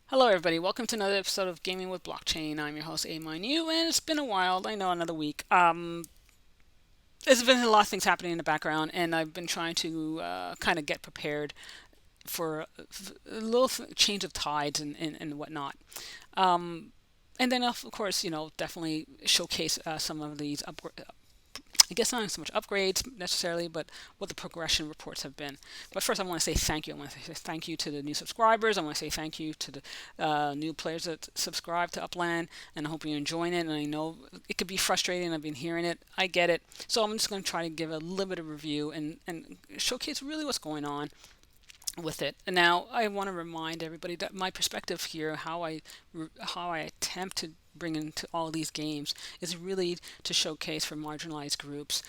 Hello, everybody. Welcome to another episode of Gaming with Blockchain. I'm your host, AMineU, and it's been a while. I know, another week. There's been a lot of things happening in the background, and I've been trying to kind of get prepared for a little change of tides and whatnot. And then, of course, definitely showcase some of these I guess not so much upgrades necessarily, but what the progression reports have been. But first, I want to say thank you. I want to say thank you to the new subscribers. I want to say thank you to the new players that subscribe to Upland, and I hope you're enjoying it. And I know it could be frustrating. I've been hearing it. I get it. So I'm just going to try to give a little bit of review and showcase really what's going on with it. And now I want to remind everybody that my perspective here, how I attempt to bring into all these games, is really to showcase for marginalized groups,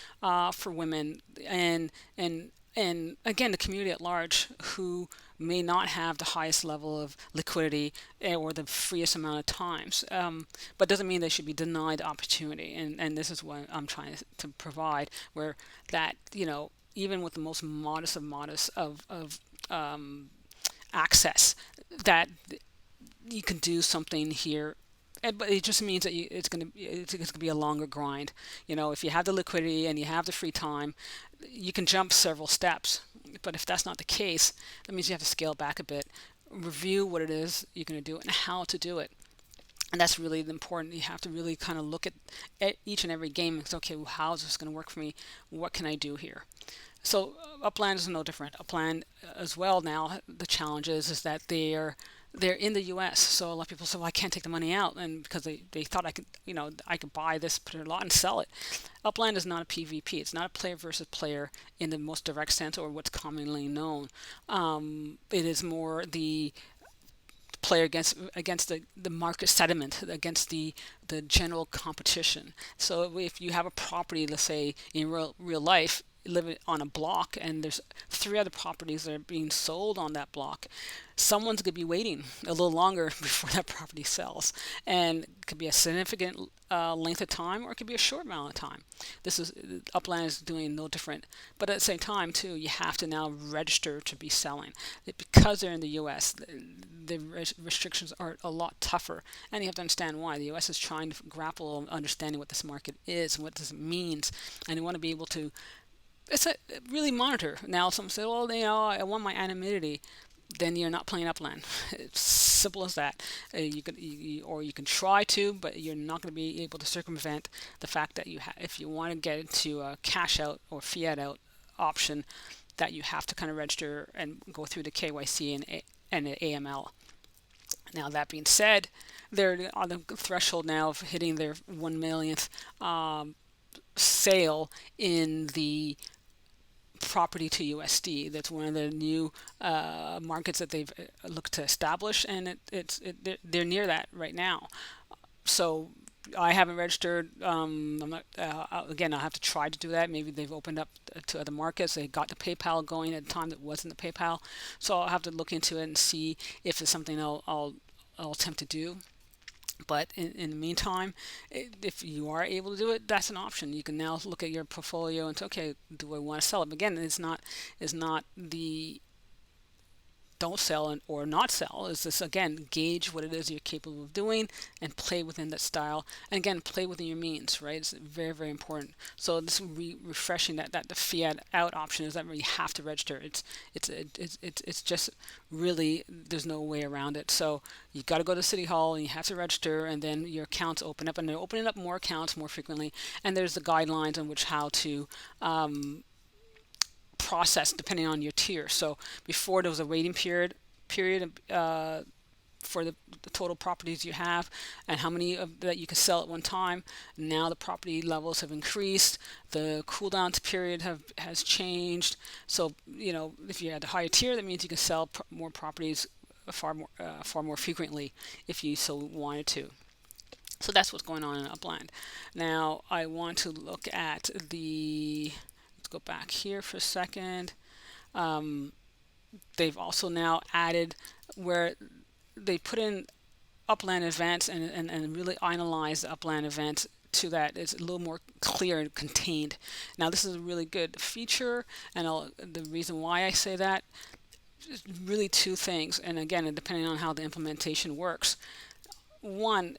for women, and again the community at large who may not have the highest level of liquidity or the freest amount of times, but doesn't mean they should be denied opportunity. And this is what I'm trying to provide, where that even with the most modest of access, that you can do something here. But it just means that it's gonna be a longer grind. If you have the liquidity and you have the free time, you can jump several steps. But if that's not the case, that means you have to scale back a bit, review what it is you're going to do and how to do it. And that's really important. You have to really kind of look at each and every game and say, okay, well, how is this going to work for me? What can I do here? So Upland is no different. Upland as well now, the challenge is that they're in the US. So a lot of people say, well, I can't take the money out, and because they thought I could buy this particular lot and sell it. Upland is not a PvP. It's not a player versus player in the most direct sense or what's commonly known. It is more the player against the market sentiment, against the general competition. So if you have a property, let's say in real life, live on a block, and there's three other properties that are being sold on that block, someone's going to be waiting a little longer before that property sells, and it could be a significant length of time, or it could be a short amount of time. This is Upland is doing no different, but at the same time too, you have to now register to be selling because they're in the U.S. The restrictions are a lot tougher, and you have to understand why. The U.S. is trying to grapple understanding what this market is and what this means, and they want to be able to really monitor. Now, some say, well, I want my anonymity. Then you're not playing Upland. It's simple as that. Or you can try to, but you're not going to be able to circumvent the fact that if you want to get into a cash out or fiat out option, that you have to kind of register and go through the KYC and the AML. Now, that being said, they're on the threshold now of hitting their 1 millionth sale in the property to USD. That's one of the new markets that they've looked to establish, and they're near that right now. So I haven't registered. I'm not, again, I'll have to try to do that. Maybe they've opened up to other markets. They got the PayPal going at a time that wasn't the PayPal. So I'll have to look into it and see if it's something I'll attempt to do. But in the meantime, if you are able to do it, that's an option. You can now look at your portfolio and say, okay, do I want to sell it? Again, it's not the don't sell or not sell. Is this, again, gauge what it is you're capable of doing and play within that style, and again, play within your means, right? It's very, very important. So this refreshing that the fiat out option is that you have to register. It's just really, there's no way around it. So you got to go to City Hall and you have to register, and then your accounts open up, and they're opening up more accounts more frequently, and there's the guidelines on which how to process depending on your tier. So before, there was a waiting period for the total properties you have and how many that you can sell at one time. Now the property levels have increased. The cooldown period has changed. So if you're at a higher tier, that means you can sell more properties far more frequently if you so wanted to. So that's what's going on in Upland. Now I want to look at let's go back here for a second. Um, they've also now added where they put in Upland events and really analyze the Upland events to that. It's a little more clear and contained. Now this is a really good feature, and the reason why I say that, really two things, and again, depending on how the implementation works. One,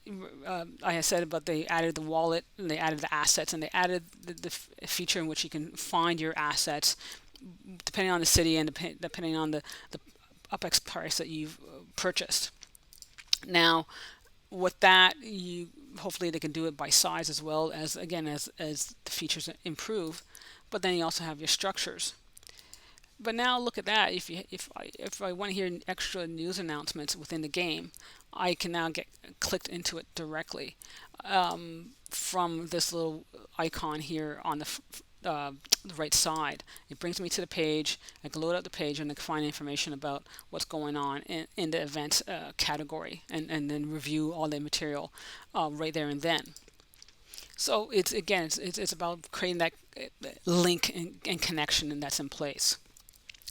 like I said, about they added the wallet and they added the assets and they added the feature in which you can find your assets depending on the city and depending on the UPX price that you've purchased. Now, with that, you hopefully they can do it by size as well as again as the features improve. But then you also have your structures. But now look at that. If I want to hear extra news announcements within the game, I can now get clicked into it directly from this little icon here on the right side. It brings me to the page. I can load up the page and I can find information about what's going on in the events category, and then review all the material right there and then. So it's again, it's about creating that link and connection, and that's in place.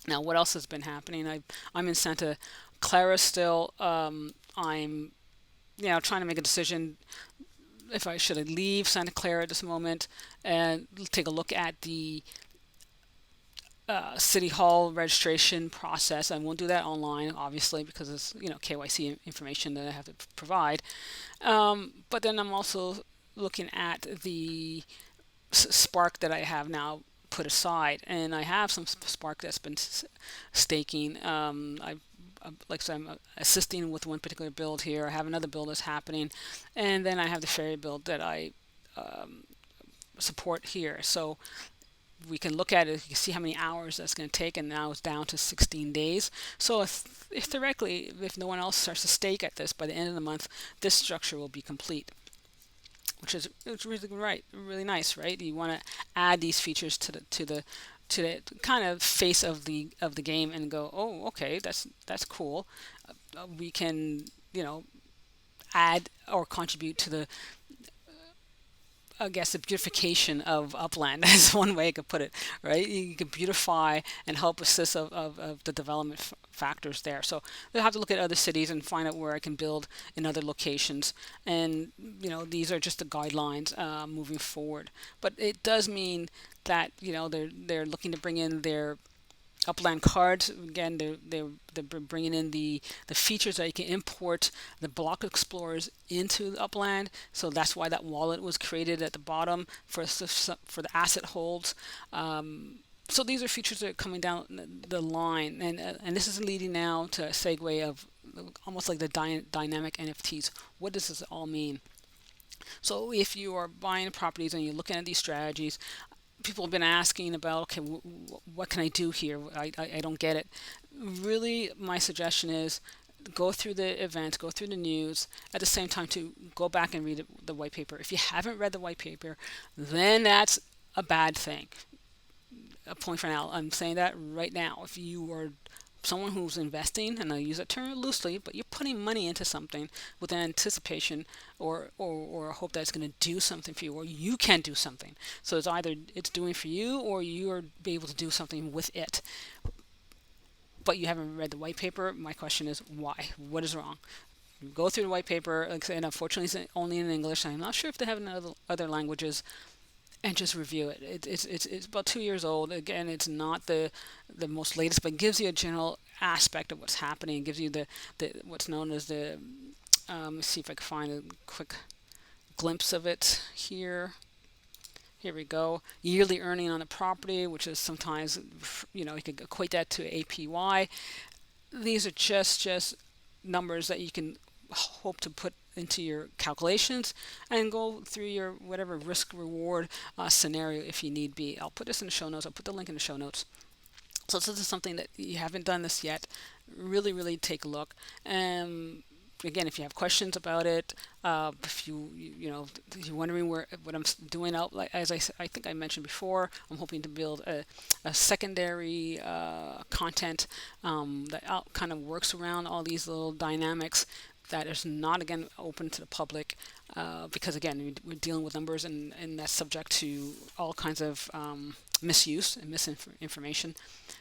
Now, what else has been happening? I'm in Santa Clara still. I'm trying to make a decision if I should leave Santa Clara at this moment and take a look at the City Hall registration process. I won't do that online, obviously, because it's KYC information that I have to provide. But then I'm also looking at the Spark that I have now put aside, and I have some Spark that's been staking. Like I said, I'm assisting with one particular build here. I have another build that's happening, and then I have the ferry build that I support here. So we can look at it, you can see how many hours that's going to take, and now it's down to 16 days. So if theoretically, if no one else starts to stake at this by the end of the month, this structure will be complete, which is it's really nice, right? You want to add these features to the kind of face of the game and go, oh, okay, that's cool. We can add or contribute to the, I guess, the beautification of Upland is one way I could put it, right? You can beautify and help assist of the development factors there. So they'll have to look at other cities and find out where I can build in other locations. And, these are just the guidelines moving forward. But it does mean that, they're looking to bring in their Upland cards. Again, they're bringing in the features that you can import the block explorers into Upland. So that's why that wallet was created at the bottom for the asset holds. So these are features that are coming down the line, and this is leading now to a segue of almost like the dynamic NFTs. What does this all mean? So if you are buying properties and you're looking at these strategies, people have been asking about, okay, what can I do here? I don't get it. Really, my suggestion is go through the events, go through the news, at the same time to go back and read the white paper. If you haven't read the white paper, then that's a bad thing. A point for now. I'm saying that right now. If you are someone who's investing, and I use that term loosely, but you're putting money into something with an anticipation or a hope that it's going to do something for you, or you can do something. So it's either it's doing for you or you're be able to do something with it. But you haven't read the white paper. My question is why? What is wrong? You go through the white paper, like I said, unfortunately it's only in English. I'm not sure if they have it in other languages, and just review it. It's about 2 years old. Again, it's not the most latest, but it gives you a general aspect of what's happening. It gives you the what's known as the let's see if I can find a quick glimpse of it here. Here we go. Yearly earning on the property, which is sometimes, you could equate that to APY. These are just numbers that you can hope to put into your calculations and go through your whatever risk reward scenario if you need be. I'll put this in the show notes. I'll put the link in the show notes. So this is something that you haven't done this yet. Really take a look. Again, if you have questions about it, if if you're wondering what I'm doing out, like as I think I mentioned before, I'm hoping to build a secondary content that kind of works around all these little dynamics that is not again open to the public, because again we're dealing with numbers and that's subject to all kinds of misuse and misinformation,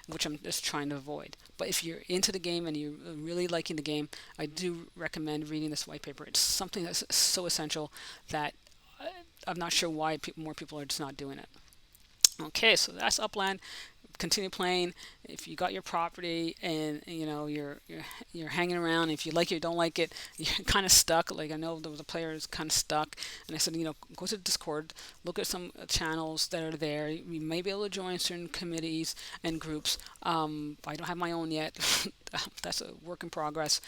which I'm just trying to avoid. But if you're into the game and you're really liking the game, I do recommend reading this white paper. It's something that's so essential that I'm not sure why more people are just not doing it. Okay, so that's Upland. continue playing. If you got your property and you're hanging around, if you like it or don't like it, you're kind of stuck. Like I know there was a player who's kind of stuck, and I said, go to Discord, look at some channels that are there. You may be able to join certain committees and groups. I don't have my own yet. That's a work in progress,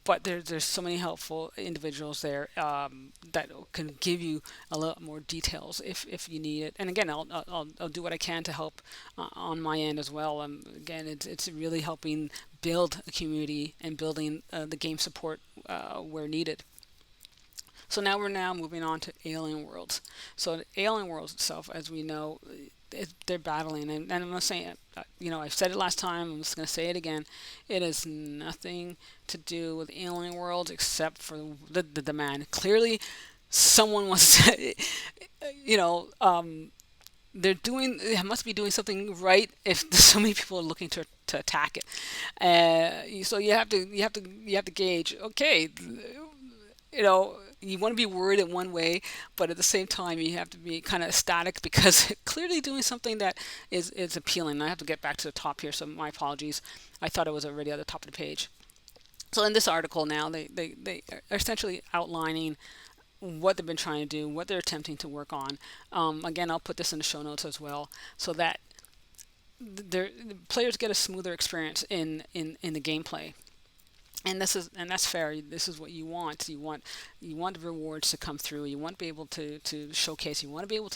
but there's so many helpful individuals there that can give you a lot more details if you need it. And again, I'll do what I can to help on my end as well. Again, it's really helping build a community and building the game support where needed. So now we're moving on to Alien Worlds. So Alien Worlds itself, as we know, they're battling, and I'm not saying, I've said it last time. I'm just going to say it again. It has nothing to do with Alien Worlds except for the demand. Clearly, someone wants to, they must be doing something right if there's so many people are looking to attack it. So you have to gauge. Okay, you want to be worried in one way, but at the same time you have to be kind of static because clearly doing something that is appealing. I have to get back to the top here, so my apologies. I thought it was already at the top of the page. So in this article now, they are essentially outlining what they've been trying to do, what they're attempting to work on. Again, I'll put this in the show notes as well, so that the players get a smoother experience in the gameplay. And that's fair. This is what you want. You want the rewards to come through. You want to be able to showcase. You want to be able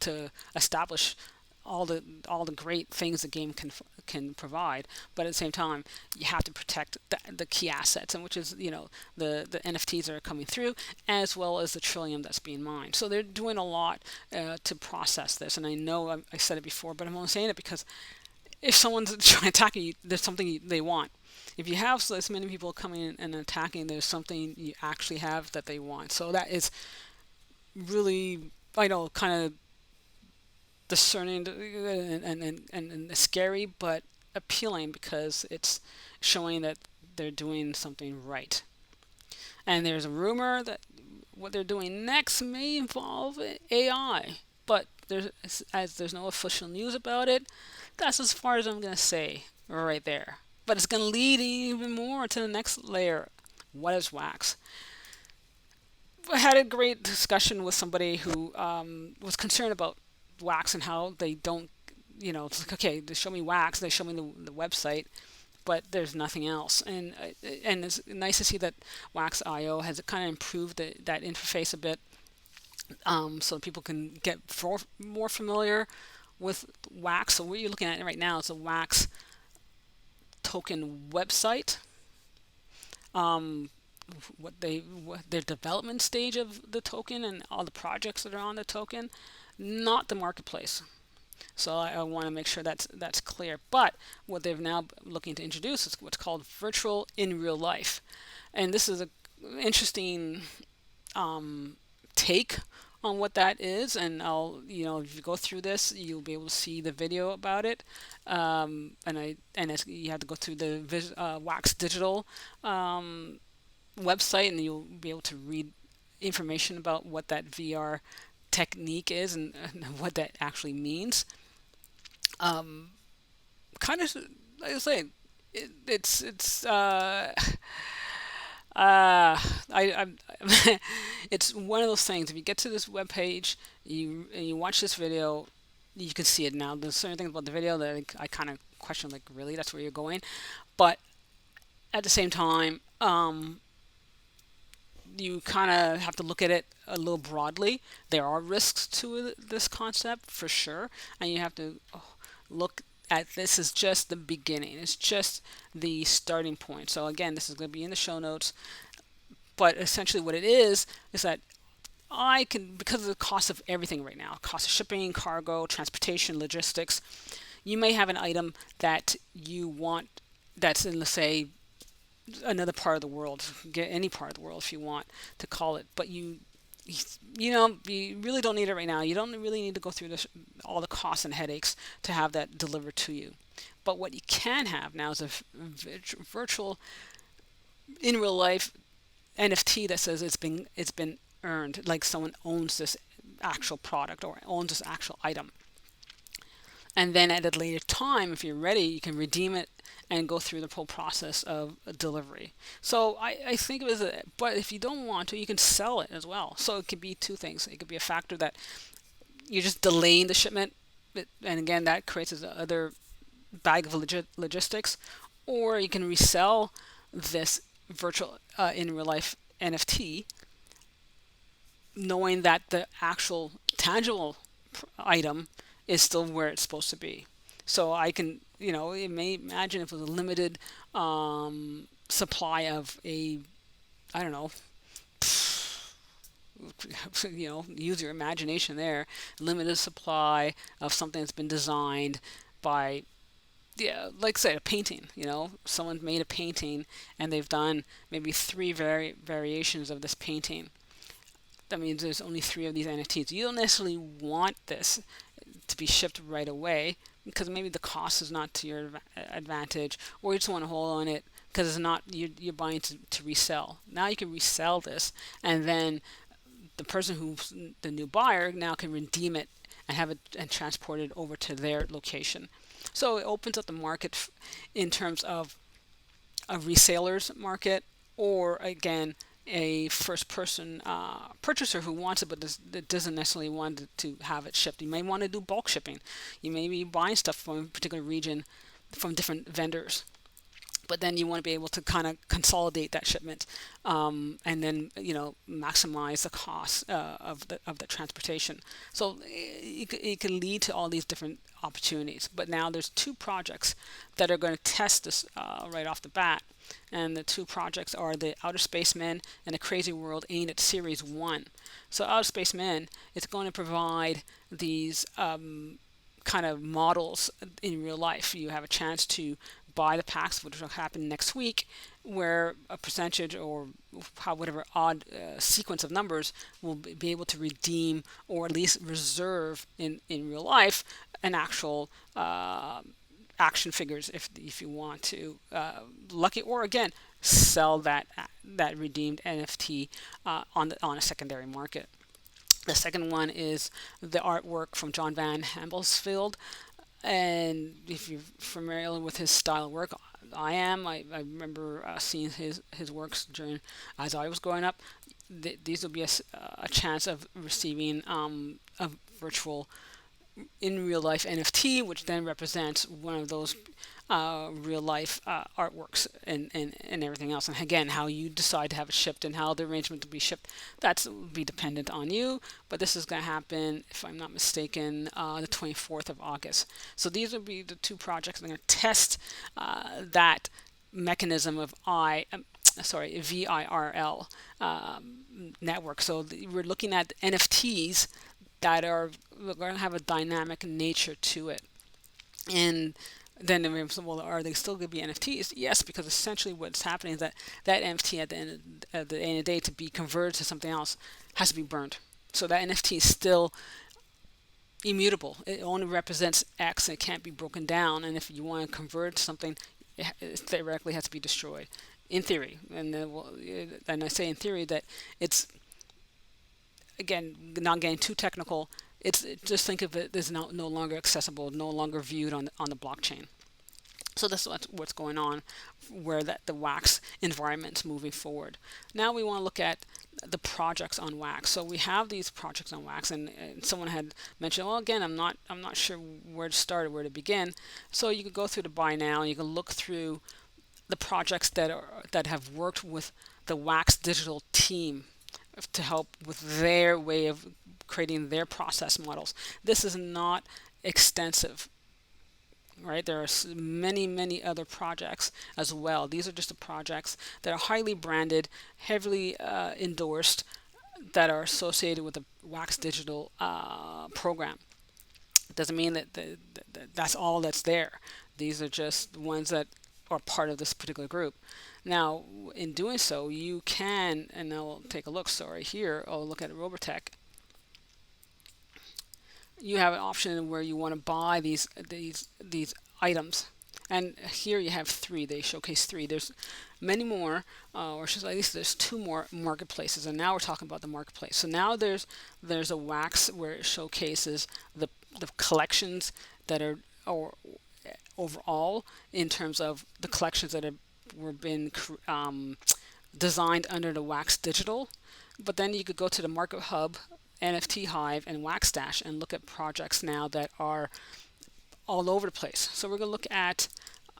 to establish all the great things the game can provide. But at the same time, you have to protect the key assets, and which is the NFTs that are coming through, as well as the trillium that's being mined. So they're doing a lot to process this. And I know I said it before, but I'm only saying it because if someone's trying to attack you, there's something they want. If you have this many people coming in and attacking, there's something you actually have that they want. So that is really, kind of discerning and scary, but appealing because it's showing that they're doing something right. And there's a rumor that what they're doing next may involve AI, but there's no official news about it. That's as far as I'm going to say right there. But it's going to lead even more to the next layer. What is wax? I had a great discussion with somebody who was concerned about wax and how they don't, it's like, okay, they show me wax, they show me the website, but there's nothing else. And it's nice to see that Wax.io has kind of improved that interface a bit, so people can get more familiar with wax. So what you're looking at right now is a wax token website, what their development stage of the token and all the projects that are on the token, not the marketplace. So I want to make sure that's clear. But what they're now looking to introduce is what's called virtual in real life, and this is a interesting take on what that is. And if you go through this, you'll be able to see the video about it. And you have to go through the Wax Digital website, and you'll be able to read information about what that VR technique is and what that actually means. Kind of, like I say, it's I it's one of those things. If you get to this web page, you watch this video, you can see it now. There's certain things about the video that I kind of question, like, really, that's where you're going? But at the same time, you kind of have to look at it a little broadly. There are risks to this concept for sure, and you have to look at this as just the beginning. It's just the starting point. So again, this is going to be in the show notes, but essentially what it is that I can, because of the cost of everything right now, cost of shipping, cargo, transportation, logistics, you may have an item that you want that's in, let's say, another part of the world, get any part of the world if you want to call it, but you really don't need it right now. You don't really need to go through all the costs and headaches to have that delivered to you. But what you can have now is a virtual, in real life NFT that says it's been earned, like someone owns this actual product or owns this actual item. and then at a later time, if you're ready, you can redeem it and go through the whole process of delivery. So I think of it as but if you don't want to, you can sell it as well. So it could be two things. It could be a factor that you're just delaying the shipment, and again, that creates this other bag of logistics, or you can resell this virtual in real life NFT, knowing that the actual tangible item is still where it's supposed to be. So I can, it may imagine if it was a limited supply of I don't know, use your imagination there, limited supply of something that's been designed by, yeah, like say a painting. Someone made a painting and they've done maybe three variations of this painting. That means there's only three of these NFTs. You don't necessarily want this to be shipped right away because maybe the cost is not to your advantage, or you just want to hold on it because it's not, you're buying to resell. Now you can resell this, and then the person who's the new buyer now can redeem it and have it and transport it over to their location. So it opens up the market in terms of a reseller's market, or again, a first person purchaser who wants it but doesn't necessarily want to have it shipped. You may want to do bulk shipping. You may be buying stuff from a particular region from different vendors, but then you want to be able to kind of consolidate that shipment, and then maximize the cost of the transportation. So it can lead to all these different opportunities. But now there's two projects that are going to test this right off the bat, and the two projects are the Outer Space Men and the Crazy World Ain't It Series 1. So Outer Space Men is going to provide these kind of models in real life. You have a chance to buy the packs, which will happen next week, where a percentage or whatever odd sequence of numbers will be able to redeem or at least reserve in real life an actual action figures if you want to lucky, or again sell that redeemed NFT on a secondary market. The second one is the artwork from John Van Hambelsfield, and if you're familiar with his style of work, I am. I remember seeing his works during as I was growing up. These will be a chance of receiving a virtual in real life NFT, which then represents one of those real life artworks and everything else. And again, how you decide to have it shipped and how the arrangement will be shipped, that will be dependent on you. But this is going to happen, if I'm not mistaken, the 24th of August. So these will be the two projects that are going to test that mechanism of VIRL network. So we're looking at NFTs that are going to have a dynamic nature to it. And then well, are they still going to be NFTs? Yes, because essentially what's happening is that NFT at the end of the day, to be converted to something else, has to be burned. So that NFT is still immutable. It only represents X, and it can't be broken down. And if you want to convert to something, it theoretically has to be destroyed, in theory. And I say in theory that it's, again, not getting too technical, it's just think of it as no longer accessible, no longer viewed on the blockchain. So this is what's going on, where the Wax environment's moving forward. Now we want to look at the projects on Wax. So we have these projects on Wax, and someone had mentioned, well, again, I'm not sure where to start or where to begin. So you could go through the Buy Now, and you can look through the projects that have worked with the Wax digital team to help with their way of creating their process models. This is not extensive, right? There are many other projects as well. These are just the projects that are highly branded, heavily endorsed, that are associated with the Wax digital program. It doesn't mean that that's all that's there. These are just ones that are part of this particular group. Now, in doing so, you can, and I'll take a look. Sorry, here I'll look at Robotech. You have an option where you want to buy these items, and here you have three. They showcase three. There's many more, or at least there's two more marketplaces, and now we're talking about the marketplace. So now there's a Wax where it showcases the collections that are, or overall, in terms of the collections that have were been designed under the Wax Digital. But then you could go to the Market Hub, NFT Hive, and Waxstash and look at projects now that are all over the place. So we're going to look at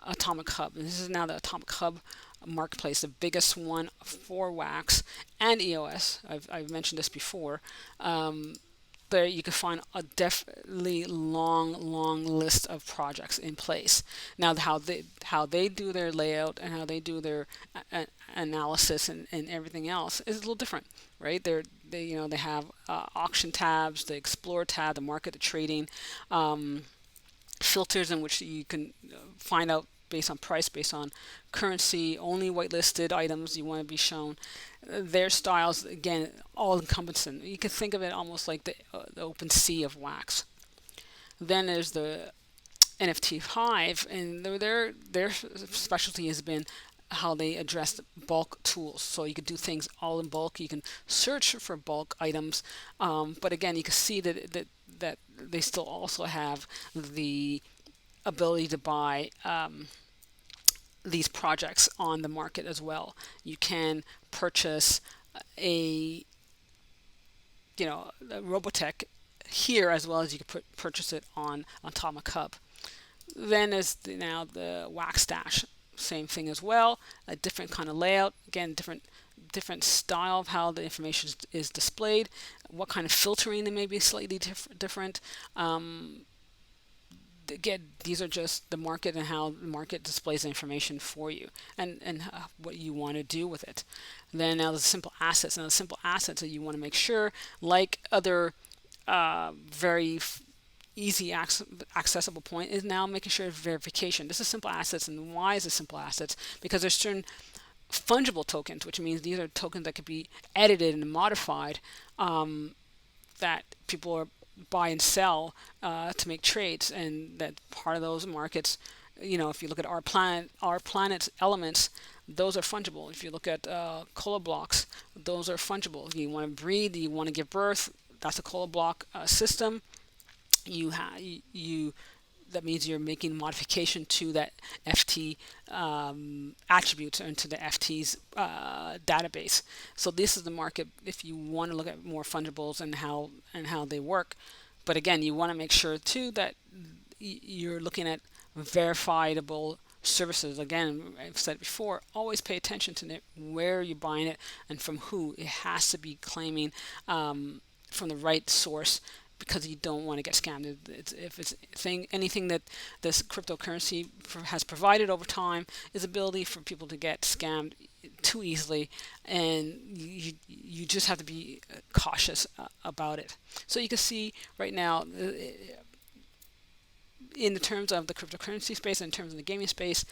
Atomic Hub. And this is now the Atomic Hub marketplace, the biggest one for Wax and EOS. I've mentioned this before. There you can find a definitely long list of projects in place. Now how they do their layout and how they do their analysis and everything else is a little different, right? They have auction tabs, the explore tab, the market, the trading, filters in which you can find out based on price, based on currency, only whitelisted items you want to be shown. Their styles, again, all encompassing. You can think of it almost like the open sea of Wax. Then there's the NFT Hive, and their specialty has been how they address bulk tools. So you could do things all in bulk. You can search for bulk items, but again, you can see that they still also have the ability to buy these projects on the market as well. You can purchase a Robotech here as well as you can purchase it on Atomic Hub. Then there's now the Waxstash, same thing as well, a different kind of layout, again different style of how the information is displayed, what kind of filtering they may be slightly different. Again, these are just the market and how the market displays information for you and what you want to do with it. And then now the simple assets. Now the simple assets that you want to make sure, like other very easy accessible point, is now making sure verification. This is simple assets, and why is it simple assets? Because there's certain fungible tokens, which means these are tokens that could be edited and modified, that people are buy and sell to make trades, and that part of those markets, if you look at our planet's elements, those are fungible. If you look at cola blocks, those are fungible. If you want to breed, you want to give birth, that's a cola block system. That means you're making modification to that FT attributes into the FT's database. So this is the market if you want to look at more fungibles and how they work. But again, you want to make sure too that you're looking at verifiable services. Again, I've said before, always pay attention to where you're buying it and from who. It has to be claiming from the right source, because you don't want to get scammed. If it's anything that this cryptocurrency has provided over time is ability for people to get scammed too easily, and you just have to be cautious about it. So you can see right now, in the terms of the cryptocurrency space, in terms of the gaming space,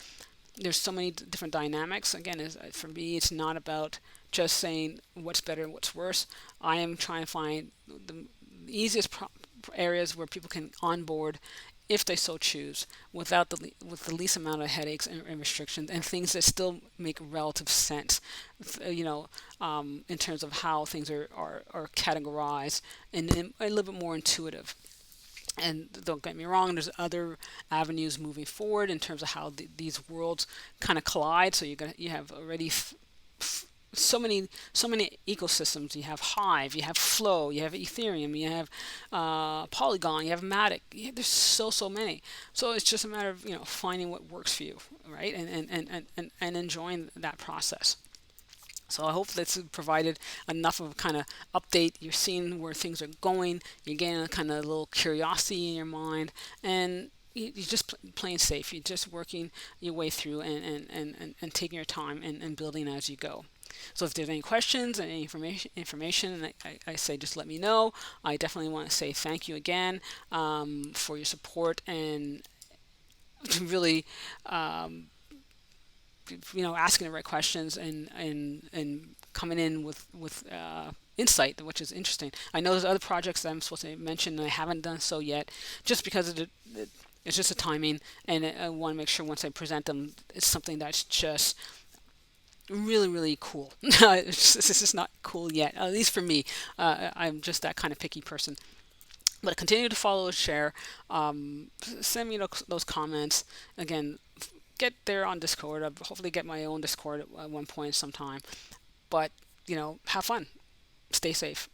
there's so many different dynamics. Again, for me, it's not about just saying what's better and what's worse. I am trying to find the easiest areas where people can onboard if they so choose, with the least amount of headaches and restrictions, and things that still make relative sense, in terms of how things are categorized, and a little bit more intuitive. And don't get me wrong, there's other avenues moving forward in terms of how these worlds kind of collide. So you have already so many ecosystems. You have Hive, you have Flow, you have Ethereum, you have Polygon, you have Matic. There's so many. So it's just a matter of finding what works for you, right? And enjoying that process. So I hope that's provided enough of a kind of update. You're seeing where things are going. You're getting a kind of little curiosity in your mind, and you're just playing safe. You're just working your way through and taking your time and building as you go. So if there's any questions and any information, I say just let me know. I definitely want to say thank you again for your support and really asking the right questions and coming in with insight, which is interesting. I know there's other projects that I'm supposed to mention and I haven't done so yet, just because it's just a timing, and I want to make sure once I present them, it's something that's just really cool. This is not cool yet, at least for me. I'm just that kind of picky person. But continue to follow, share, send me those comments. Again, get there on Discord. I'll hopefully get my own Discord at one point sometime. But have fun, stay safe,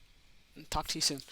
and talk to you soon.